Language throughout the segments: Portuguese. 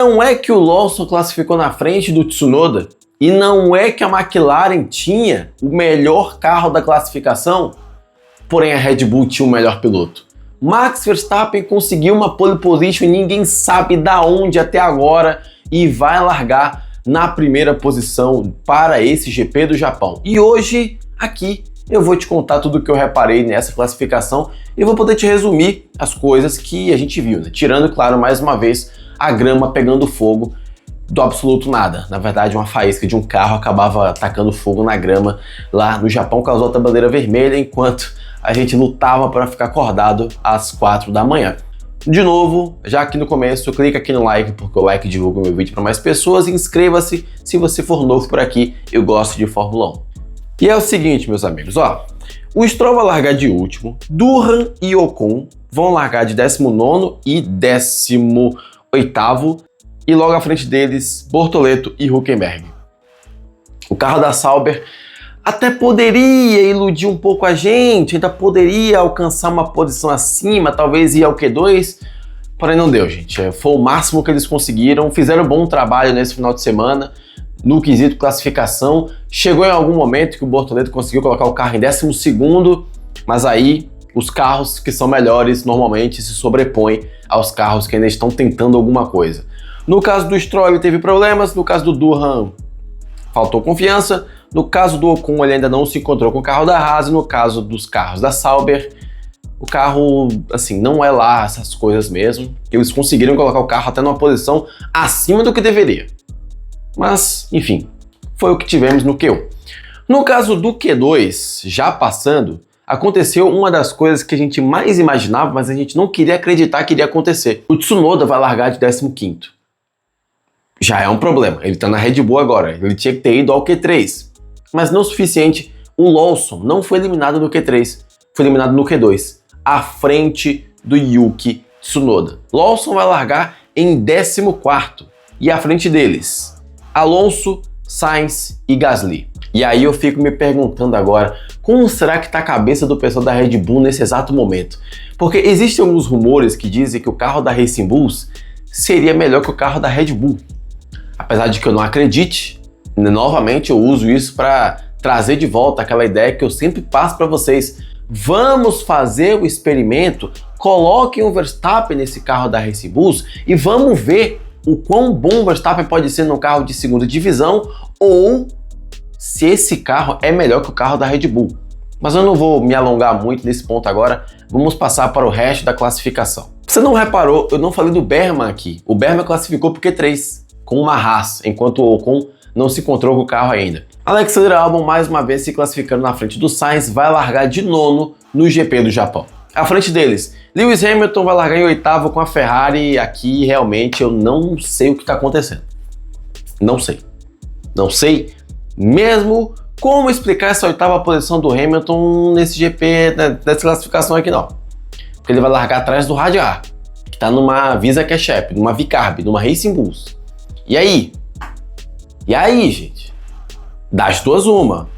Não é que o Lawson classificou na frente do Tsunoda e não é que a McLaren tinha o melhor carro da classificação, porém a Red Bull tinha o melhor piloto. Max Verstappen conseguiu uma pole position e ninguém sabe da onde até agora e vai largar na primeira posição para esse GP do Japão. E hoje, aqui, eu vou te contar tudo o que eu reparei nessa classificação e vou poder te resumir as coisas que a gente viu, né? Tirando, claro, mais uma vez, a grama pegando fogo do absoluto nada. Na verdade, uma faísca de um carro acabava atacando fogo na grama lá no Japão, causou outra bandeira vermelha, enquanto a gente lutava para ficar acordado às 4 da manhã. De novo, já aqui no começo, clica aqui no like, porque o like divulga o meu vídeo para mais pessoas, e inscreva-se se você for novo por aqui. Eu gosto de Fórmula 1. E é o seguinte, meus amigos, ó, o Stroll vai largar de último, Durham e Ocon vão largar de 19º e 18º, e logo à frente deles, Bortoleto e Hülkenberg. O carro da Sauber até poderia iludir um pouco a gente, ainda poderia alcançar uma posição acima, talvez ir ao Q2, porém não deu, gente. Foi o máximo que eles conseguiram, fizeram um bom trabalho nesse final de semana, no quesito classificação. Chegou em algum momento que o Bortoleto conseguiu colocar o carro em 12º, mas aí os carros que são melhores normalmente se sobrepõem aos carros que ainda estão tentando alguma coisa. No caso do Stroll ele teve problemas, no caso do Durham faltou confiança, no caso do Ocon ele ainda não se encontrou com o carro da Haas, e no caso dos carros da Sauber, o carro, assim, não é lá essas coisas mesmo. Eles conseguiram colocar o carro até numa posição acima do que deveria. Mas, enfim, foi o que tivemos no Q1. No caso do Q2, já passando, aconteceu uma das coisas que a gente mais imaginava, mas a gente não queria acreditar que iria acontecer. O Tsunoda vai largar de 15º. Já é um problema, ele tá na Red Bull agora, ele tinha que ter ido ao Q3. Mas não o suficiente, o Lawson não foi eliminado no Q3, foi eliminado no Q2, à frente do Yuki Tsunoda. Lawson vai largar em 14º, e à frente deles, Alonso, Sainz e Gasly. E aí eu fico me perguntando agora, como será que tá a cabeça do pessoal da Red Bull nesse exato momento? Porque existem alguns rumores que dizem que o carro da Racing Bulls seria melhor que o carro da Red Bull. Apesar de que eu não acredite, novamente eu uso isso para trazer de volta aquela ideia que eu sempre passo para vocês. Vamos fazer o experimento, coloquem o Verstappen nesse carro da Racing Bulls e vamos ver o quão bom o Verstappen pode ser no carro de segunda divisão ou se esse carro é melhor que o carro da Red Bull. Mas eu não vou me alongar muito nesse ponto agora, vamos passar para o resto da classificação. Você não reparou, eu não falei do Berman aqui. O Berman classificou por Q3, com uma Haas, enquanto o Ocon não se encontrou com o carro ainda. Alexander Albon, mais uma vez se classificando na frente do Sainz, vai largar de 9º no GP do Japão. À frente deles, Lewis Hamilton vai largar em 8º com a Ferrari. Aqui realmente eu não sei o que está acontecendo. Não sei. Não sei mesmo como explicar essa 8ª posição do Hamilton nesse GP, nessa classificação aqui não. Porque ele vai largar atrás do Hadjar, que está numa Visa Cash App, numa Vicarb, numa Racing Bulls. E aí? E aí, gente? Das duas uma.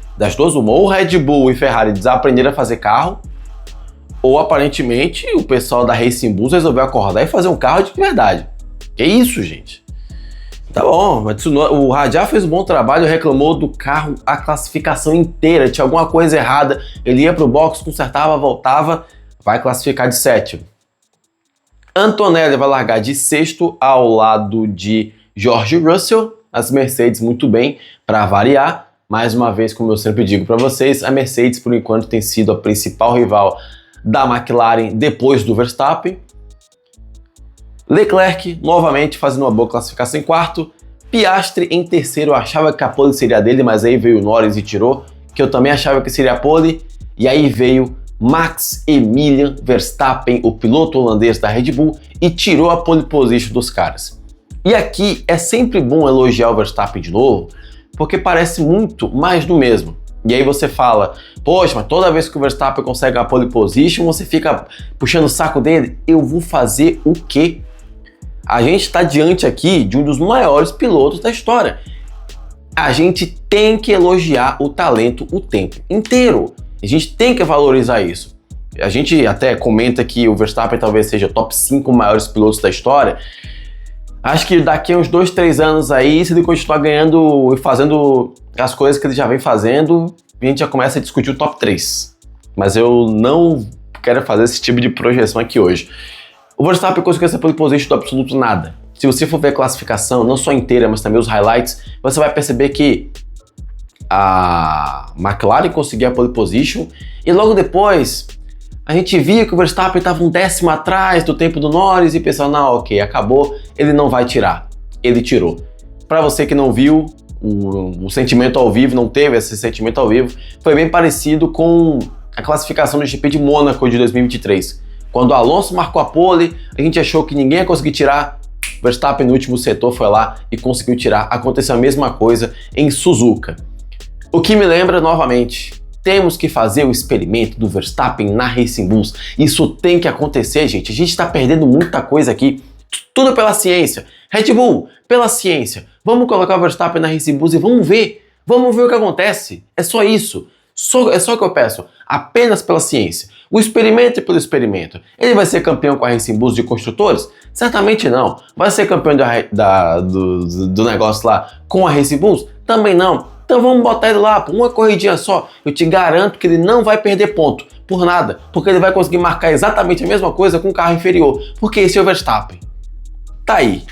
Ou Red Bull e Ferrari desaprenderam a fazer carro, ou aparentemente o pessoal da Racing Bulls resolveu acordar e fazer um carro de verdade. Que isso, gente? Tá bom, mas o Hadjar fez um bom trabalho, reclamou do carro a classificação inteira, tinha alguma coisa errada, ele ia pro box, consertava, voltava, vai classificar de 7º. Antonelli vai largar de 6º ao lado de George Russell, as Mercedes muito bem, para variar. Mais uma vez, como eu sempre digo para vocês, a Mercedes por enquanto tem sido a principal rival da McLaren depois do Verstappen. Leclerc novamente fazendo uma boa classificação em 4º, Piastri em 3º, eu achava que a pole seria dele, mas aí veio o Norris e tirou, que eu também achava que seria a pole, e aí veio Max Emilian Verstappen, o piloto holandês da Red Bull, e tirou a pole position dos caras. E aqui é sempre bom elogiar o Verstappen de novo, porque parece muito mais do mesmo. E aí você fala, poxa, mas toda vez que o Verstappen consegue a pole position, você fica puxando o saco dele. Eu vou fazer o quê? A gente está diante aqui de um dos maiores pilotos da história. A gente tem que elogiar o talento o tempo inteiro. A gente tem que valorizar isso. A gente até comenta que o Verstappen talvez seja top 5 maiores pilotos da história. Acho que daqui a uns 2, 3 anos aí, se ele continuar ganhando e fazendo as coisas que ele já vem fazendo, a gente já começa a discutir o top 3. Mas eu não quero fazer esse tipo de projeção aqui hoje. O Verstappen conseguiu essa pole position do absoluto nada. Se você for ver a classificação, não só inteira, mas também os highlights, você vai perceber que a McLaren conseguiu a pole position e logo depois a gente via que o Verstappen estava um décimo atrás do tempo do Norris e pensava, não, ok, acabou, ele não vai tirar. Ele tirou. Para você que não viu o sentimento ao vivo, não teve esse sentimento ao vivo, foi bem parecido com a classificação do GP de Mônaco de 2023. Quando o Alonso marcou a pole, a gente achou que ninguém ia conseguir tirar, Verstappen no último setor foi lá e conseguiu tirar. Aconteceu a mesma coisa em Suzuka. O que me lembra novamente, temos que fazer o experimento do Verstappen na Racing Bulls. Isso tem que acontecer, gente. A gente está perdendo muita coisa aqui. Tudo pela ciência. Red Bull, pela ciência. Vamos colocar o Verstappen na Racing Bulls e vamos ver. Vamos ver o que acontece. É só isso. É só o que eu peço. Apenas pela ciência. O experimento é pelo experimento. Ele vai ser campeão com a Racing Bulls de construtores? Certamente não. Vai ser campeão do negócio lá com a Racing Bulls? Também não. Então vamos botar ele lá por uma corridinha só. Eu te garanto que ele não vai perder ponto. Por nada. Porque ele vai conseguir marcar exatamente a mesma coisa com um carro inferior. Porque esse é o Verstappen. Tá aí.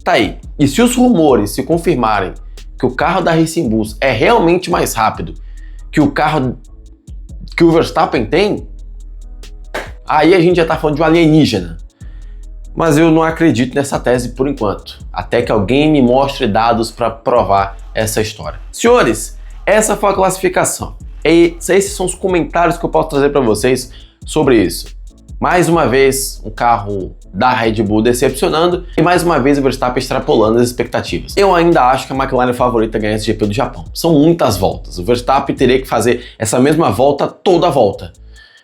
Tá aí. E se os rumores se confirmarem que o carro da Racing Bulls é realmente mais rápido que o carro que o Verstappen tem, aí a gente já tá falando de um alienígena. Mas eu não acredito nessa tese por enquanto, até que alguém me mostre dados para provar essa história. Senhores, essa foi a classificação. E esses são os comentários que eu posso trazer para vocês sobre isso. Mais uma vez, um carro da Red Bull decepcionando e mais uma vez o Verstappen extrapolando as expectativas. Eu ainda acho que a McLaren é a favorita a ganhar esse GP do Japão. São muitas voltas. O Verstappen teria que fazer essa mesma volta toda a volta,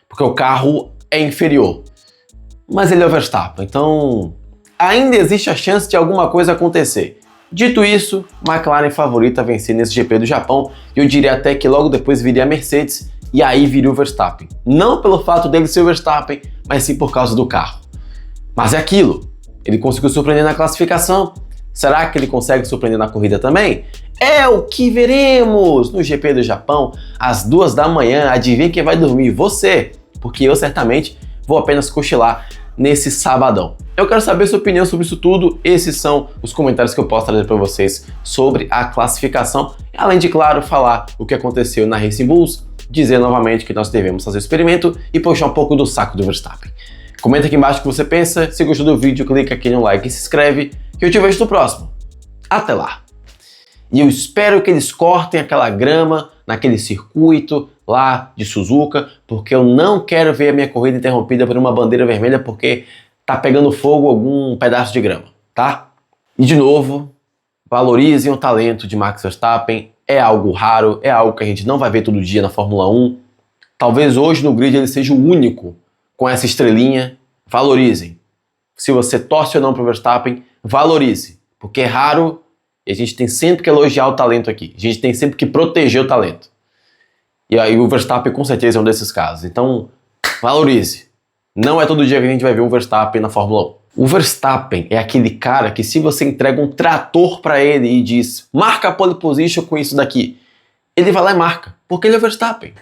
porque o carro é inferior. Mas ele é o Verstappen, então ainda existe a chance de alguma coisa acontecer. Dito isso, McLaren favorita a vencer nesse GP do Japão, e eu diria até que logo depois viria a Mercedes, e aí viria o Verstappen. Não pelo fato dele ser o Verstappen, mas sim por causa do carro. Mas é aquilo, ele conseguiu surpreender na classificação, será que ele consegue surpreender na corrida também? É o que veremos no GP do Japão, às 2 da manhã, adivinha quem vai dormir? Você, porque eu certamente vou apenas cochilar nesse sabadão. Eu quero saber sua opinião sobre isso tudo, esses são os comentários que eu posso trazer para vocês sobre a classificação, além de, claro, falar o que aconteceu na Racing Bulls, dizer novamente que nós devemos fazer o experimento e puxar um pouco do saco do Verstappen. Comenta aqui embaixo o que você pensa, se gostou do vídeo, clica aqui no like e se inscreve, que eu te vejo no próximo. Até lá! E eu espero que eles cortem aquela grama naquele circuito lá de Suzuka, porque eu não quero ver a minha corrida interrompida por uma bandeira vermelha porque tá pegando fogo algum pedaço de grama, tá? E de novo, valorizem o talento de Max Verstappen, é algo raro, é algo que a gente não vai ver todo dia na Fórmula 1. Talvez hoje no grid ele seja o único com essa estrelinha. Valorizem. Se você torce ou não pro Verstappen, valorize, porque é raro e a gente tem sempre que elogiar o talento aqui. A gente tem sempre que proteger o talento. E aí o Verstappen com certeza é um desses casos. Então, valorize. Não é todo dia que a gente vai ver um Verstappen na Fórmula 1. O Verstappen é aquele cara que se você entrega um trator para ele e diz marca a pole position com isso daqui, ele vai lá e marca, porque ele é o Verstappen.